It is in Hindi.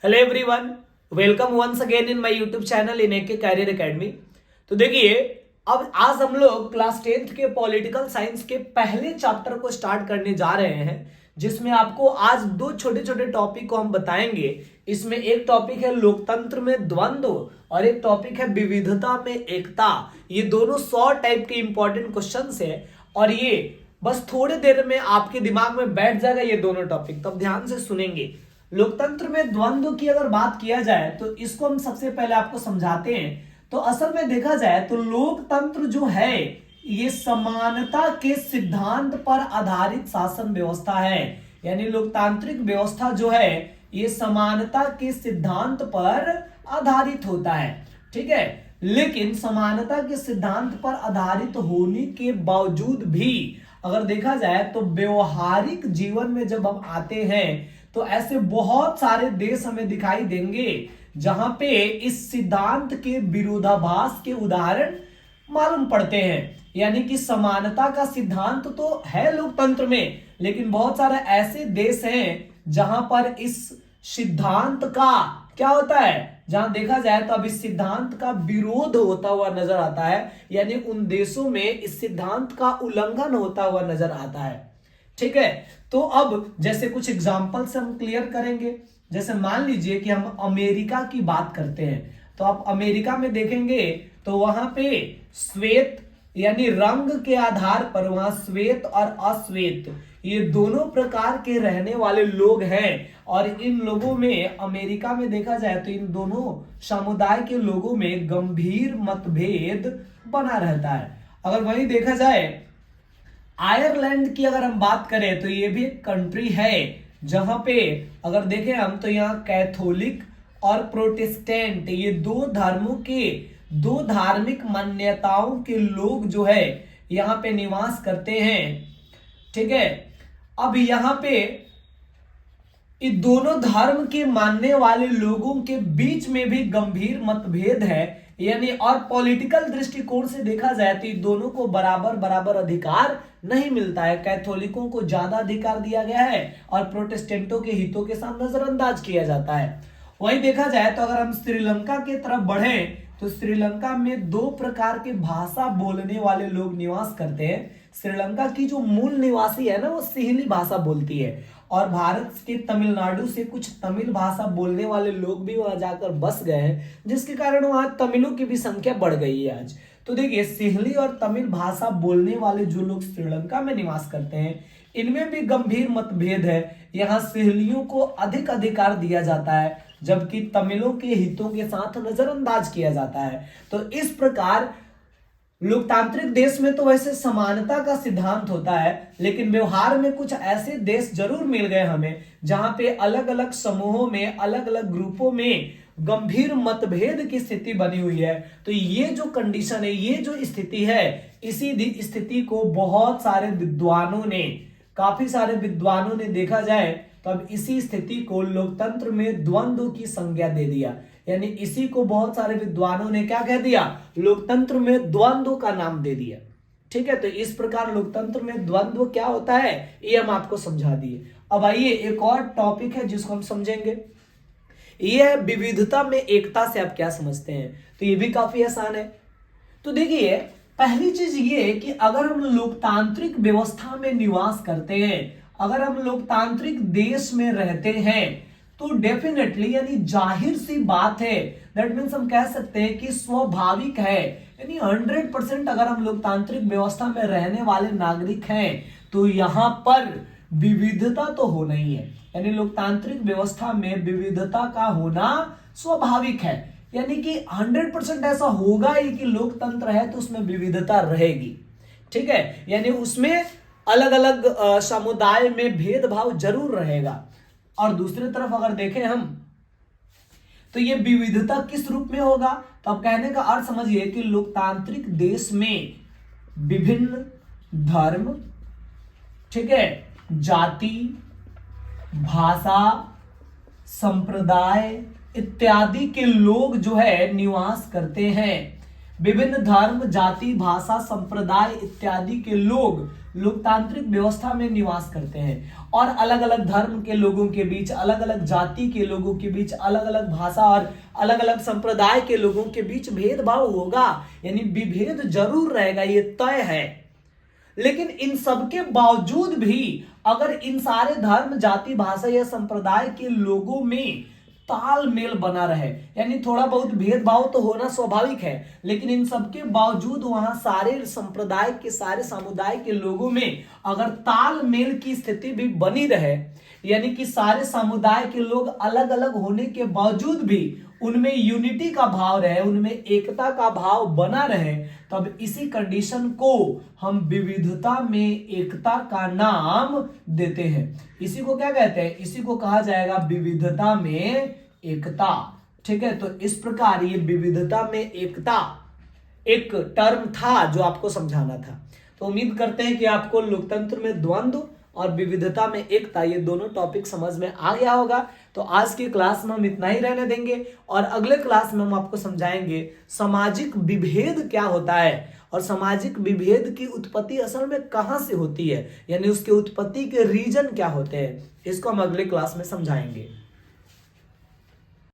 Hello everyone, welcome once again in my YouTube channel N K career academy. तो देखिए, अब आज हम लोग क्लास 10th के पॉलिटिकल साइंस के पहले चैप्टर को स्टार्ट करने जा रहे हैं, जिसमें आपको आज दो छोटे छोटे टॉपिक को हम बताएंगे। इसमें एक टॉपिक है लोकतंत्र में द्वंद्व और एक टॉपिक है विविधता में एकता। ये दोनों 100 टाइप के इंपॉर्टेंट क्वेश्चंस है और ये बस थोड़ी देर में आपके दिमाग में बैठ जाएगा ये दोनों टॉपिक, तब ध्यान से सुनेंगे। लोकतंत्र में द्वंद्व की अगर बात किया जाए तो इसको हम सबसे पहले आपको समझाते हैं। तो असल में देखा जाए तो लोकतंत्र जो है ये समानता के सिद्धांत पर आधारित शासन व्यवस्था है। यानी लोकतांत्रिक व्यवस्था जो है ये समानता के सिद्धांत पर आधारित होता है, ठीक है। लेकिन समानता के सिद्धांत पर आधारित होने के बावजूद भी अगर देखा जाए तो व्यवहारिक जीवन में जब हम आते हैं तो ऐसे बहुत सारे देश हमें दिखाई देंगे जहां पे इस सिद्धांत के विरोधाभास के उदाहरण मालूम पड़ते हैं। यानी कि समानता का सिद्धांत तो है लोकतंत्र में, लेकिन बहुत सारे ऐसे देश हैं जहां पर इस सिद्धांत का क्या होता है, जहां देखा जाए तो अब इस सिद्धांत का विरोध होता हुआ नजर आता है। यानी उन देशों में इस सिद्धांत का उल्लंघन होता हुआ नजर आता है, ठीक है। तो अब जैसे कुछ एग्जांपल से हम क्लियर करेंगे। जैसे मान लीजिए कि हम अमेरिका की बात करते हैं, तो आप अमेरिका में देखेंगे तो वहां पे श्वेत यानी रंग के आधार पर वहां श्वेत और अश्वेत ये दोनों प्रकार के रहने वाले लोग हैं। और इन लोगों में अमेरिका में देखा जाए तो इन दोनों समुदाय के लोगों में गंभीर मतभेद बना रहता है। अगर वहीं देखा जाए आयरलैंड की अगर हम बात करें तो ये भी एक कंट्री है जहां पे अगर देखें हम तो यहाँ कैथोलिक और प्रोटेस्टेंट ये दो धर्मों के दो धार्मिक मान्यताओं के लोग जो है यहाँ पे निवास करते हैं, ठीक है। अब यहाँ पे इन दोनों धर्म के मानने वाले लोगों के बीच में भी गंभीर मतभेद है। यानी और पॉलिटिकल दृष्टिकोण से देखा जाए तो इन दोनों को बराबर बराबर अधिकार नहीं मिलता है। कैथोलिकों को ज्यादा अधिकार दिया गया है और प्रोटेस्टेंटों के हितों के साथ नजरअंदाज किया जाता है। वहीं देखा जाए तो अगर हम श्रीलंका के तरफ बढ़ें तो श्रीलंका में दो प्रकार के भाषा बोलने वाले लोग निवास करते हैं। श्रीलंका की जो मूल निवासी है ना वो सिहली भाषा बोलती है और भारत के तमिलनाडु से कुछ तमिल भाषा बोलने वाले लोग भी वहां जाकर बस गए हैं, जिसके कारण वहां तमिलों की भी संख्या बढ़ गई है आज। तो देखिए, सिहली और तमिल भाषा बोलने वाले जो लोग श्रीलंका में निवास करते हैं इनमें भी गंभीर मतभेद है। यहाँ सिहलियों को अधिक अधिकार दिया जाता है जबकि तमिलों के हितों के साथ नजरअंदाज किया जाता है। तो इस प्रकार लोकतांत्रिक देश में तो वैसे समानता का सिद्धांत होता है, लेकिन व्यवहार में कुछ ऐसे देश जरूर मिल गए हमें जहां पे अलग अलग समूहों में अलग अलग ग्रुपों में गंभीर मतभेद की स्थिति बनी हुई है। तो ये जो कंडीशन है, ये जो स्थिति है, इसी स्थिति को बहुत सारे विद्वानों ने काफी सारे विद्वानों ने देखा जाए तो अब इसी स्थिति को लोकतंत्र में द्वंद्व की संज्ञा दे दिया। यानी इसी को बहुत सारे विद्वानों ने क्या कह दिया, लोकतंत्र में द्वंद्व का नाम दे दिया, ठीक है। तो इस प्रकार लोकतंत्र में द्वंद्व क्या होता है ये हम आपको समझा दिए। अब आइए एक और टॉपिक है जिसको हम समझेंगे, ये है विविधता में एकता से आप क्या समझते हैं। तो ये भी काफी आसान है। तो देखिए, पहली चीज ये कि अगर हम लोकतांत्रिक व्यवस्था में निवास करते हैं, अगर हम लोकतांत्रिक देश में रहते हैं तो डेफिनेटली यानी जाहिर सी बात है, दैट मीन्स हम कह सकते हैं कि स्वाभाविक है, यानी 100% अगर हम लोकतांत्रिक व्यवस्था में रहने वाले नागरिक हैं तो यहां पर विविधता तो होना ही है। यानी लोकतांत्रिक व्यवस्था में विविधता का होना स्वाभाविक है। यानी कि 100% ऐसा होगा ही कि लोकतंत्र है तो उसमें विविधता रहेगी, ठीक है। यानी उसमें अलग अलग समुदाय में भेदभाव जरूर रहेगा। और दूसरी तरफ अगर देखें हम तो ये विविधता किस रूप में होगा, तो अब कहने का अर्थ समझिए कि लोकतांत्रिक देश में विभिन्न धर्म, ठीक है, जाति, भाषा, संप्रदाय इत्यादि के लोग जो है निवास करते हैं। विभिन्न धर्म, जाति, भाषा, संप्रदाय इत्यादि के लोग लोकतांत्रिक व्यवस्था में निवास करते हैं और अलग अलग धर्म के लोगों के बीच, अलग अलग जाति के लोगों के बीच, अलग अलग भाषा और अलग अलग संप्रदाय के लोगों के बीच भेदभाव होगा, यानी विभेद जरूर रहेगा, ये तय है। लेकिन इन सबके बावजूद भी अगर इन सारे धर्म, जाति, भाषा या संप्रदाय के लोगों में तालमेल बना रहे, यानी थोड़ा बहुत भेदभाव तो होना स्वाभाविक है, लेकिन इन सबके बावजूद वहां सारे संप्रदाय के, सारे समुदाय के लोगों में अगर तालमेल की स्थिति भी बनी रहे, यानी कि सारे समुदाय के लोग अलग अलग होने के बावजूद भी उनमें यूनिटी का भाव रहे, उनमें एकता का भाव बना रहे, तब इसी कंडीशन को हम विविधता में एकता का नाम देते हैं। इसी को क्या कहते हैं? इसी को कहा जाएगा विविधता में एकता। ठीक है, तो इस प्रकार ये विविधता में एकता एक टर्म था जो आपको समझाना था। तो उम्मीद करते हैं कि आपको लोकतंत्र में द्वंद्व और विविधता में एकता, ये दोनों टॉपिक समझ में आ गया होगा। तो आज की क्लास में हम इतना ही रहने देंगे और अगले क्लास में हम आपको समझाएंगे सामाजिक विभेद क्या होता है और सामाजिक विभेद की उत्पत्ति असल में कहां से होती है, यानी उसके उत्पत्ति के रीजन क्या होते हैं, इसको हम अगले क्लास में समझाएंगे।